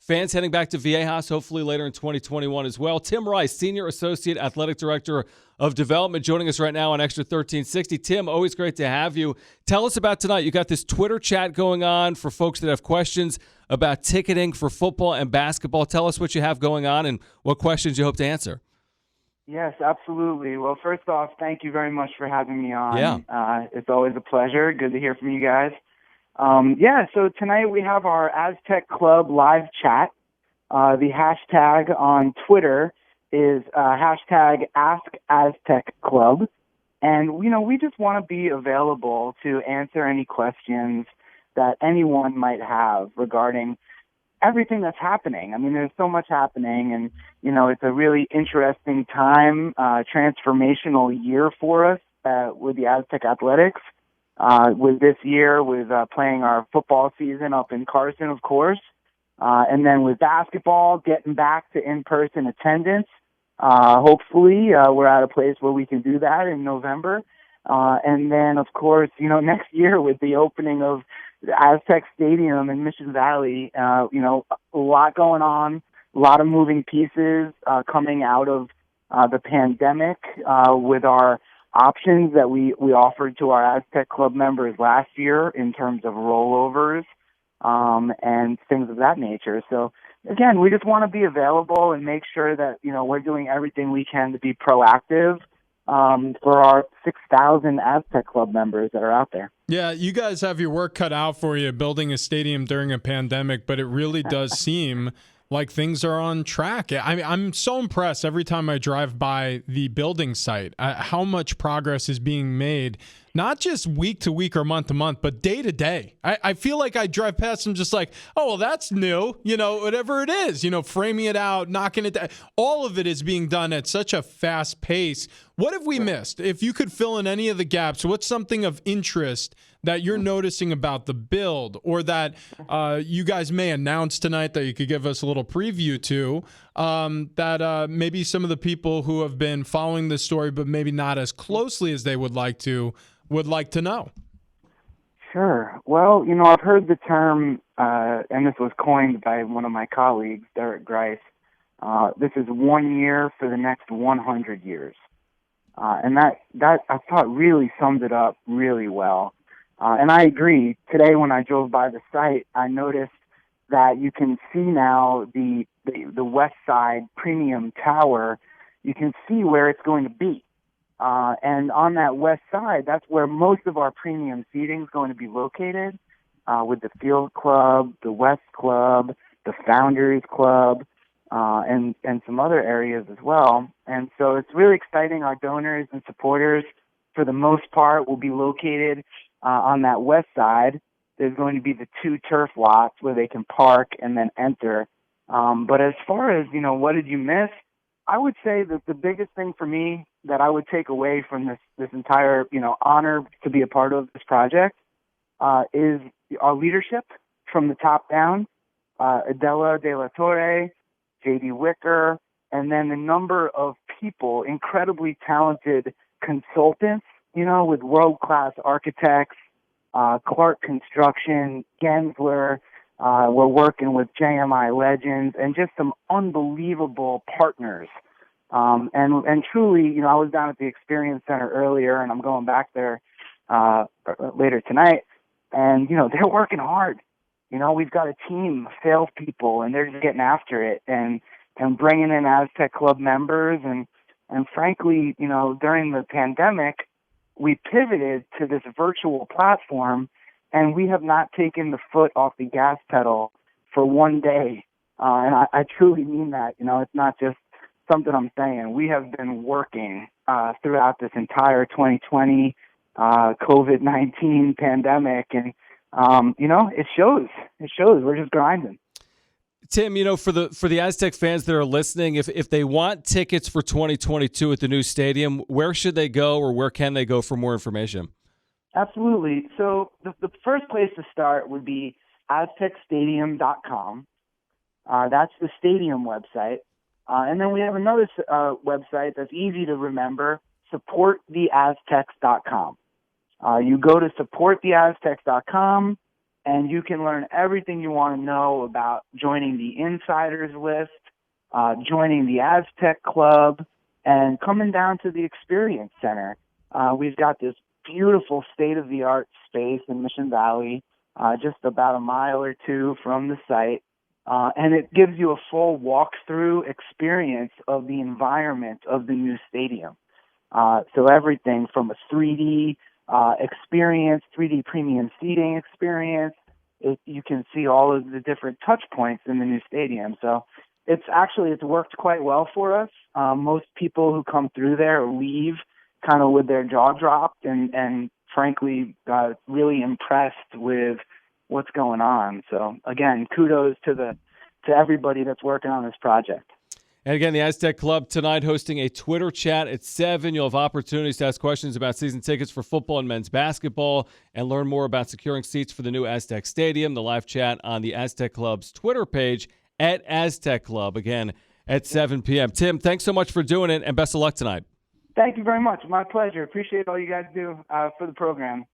Fans heading back to Viejas hopefully later in 2021 as well. Tim Rice, Senior Associate Athletic Director of Development, joining us right now on Extra 1360. Tim, always great to have you. Tell us about tonight. You got this Twitter chat going on for folks that have questions about ticketing for football and basketball. Tell us what you have going on and what questions you hope to answer. Yes, absolutely. Well, first off, thank you very much for having me on. Yeah. It's always a pleasure. Good to hear from you guys. So tonight we have our Aztec Club live chat. The hashtag on Twitter is hashtag AskAztecClub. And, we just want to be available to answer any questions that anyone might have regarding everything that's happening. I mean, there's so much happening, and, it's a really interesting time, transformational year for us with the Aztec Athletics. With this year, with playing our football season up in Carson, of course, and then with basketball, getting back to in-person attendance. Hopefully, we're at a place where we can do that in November. And then, of course, next year with the opening of the Aztec Stadium in Mission Valley, a lot going on, a lot of moving pieces coming out of the pandemic with our options that we offered to our Aztec Club members last year in terms of rollovers and things of that nature. So, again, we just want to be available and make sure that, we're doing everything we can to be proactive for our 6,000 Aztec Club members that are out there. Yeah, you guys have your work cut out for you building a stadium during a pandemic, but it really does seem like things are on track. I'm so impressed every time I drive by the building site, how much progress is being made, not just week to week or month to month, but day to day. I feel like I drive past them just like, oh, well, that's new, whatever it is, framing it out, knocking it down. All of it is being done at such a fast pace. What have we missed? If you could fill in any of the gaps, what's something of interest that you're noticing about the build, or that you guys may announce tonight that you could give us a little preview to, that maybe some of the people who have been following this story but maybe not as closely as they would like to know? Sure. Well, I've heard the term, and this was coined by one of my colleagues, Derek Grice. This is 1 year for the next 100 years. And that I thought really summed it up really well. And I agree. Today when I drove by the site, I noticed that you can see now the west side premium tower. You can see where it's going to be. And on that west side, that's where most of our premium seating is going to be located, with the Field Club, the West Club, the Founders Club, and some other areas as well. And so it's really exciting. Our donors and supporters, for the most part, will be located on that west side. There's going to be the 2 turf lots where they can park and then enter. But as far as, what did you miss? I would say that the biggest thing for me that I would take away from this entire, honor to be a part of this project is our leadership from the top down. Adela De La Torre, J.D. Wicker, and then the number of people, incredibly talented consultants, with world-class architects, Clark Construction, Gensler. We're working with JMI Legends and just some unbelievable partners. And truly, I was down at the Experience Center earlier, and I'm going back there later tonight. And, they're working hard. We've got a team of salespeople, and they're just getting after it and bringing in Aztec Club members. And frankly, during the pandemic, we pivoted to this virtual platform, and we have not taken the foot off the gas pedal for one day. And I truly mean that. It's not just something I'm saying. We have been working throughout this entire 2020 COVID-19 pandemic, and it shows. It shows. We're just grinding. Tim, for the Aztec fans that are listening, if they want tickets for 2022 at the new stadium, where should they go, or where can they go for more information? Absolutely. So the first place to start would be AztecStadium.com. That's the stadium website. And then we have another website that's easy to remember, SupportTheAztecs.com. You go to SupportTheAztecs.com, and you can learn everything you want to know about joining the Insiders List, joining the Aztec Club, and coming down to the Experience Center. We've got this beautiful state-of-the-art space in Mission Valley, just about a mile or two from the site, and it gives you a full walkthrough experience of the environment of the new stadium. So everything from a 3D experience, 3D premium seating experience. You can see all of the different touch points in the new stadium. So it's worked quite well for us. Most people who come through there leave kind of with their jaw dropped and frankly, really impressed with what's going on. So again, kudos to everybody that's working on this project. And again, the Aztec Club tonight hosting a Twitter chat at 7. You'll have opportunities to ask questions about season tickets for football and men's basketball and learn more about securing seats for the new Aztec Stadium. The live chat on the Aztec Club's Twitter page at Aztec Club, again, at 7 p.m. Tim, thanks so much for doing it, and best of luck tonight. Thank you very much. My pleasure. Appreciate all you guys do for the program.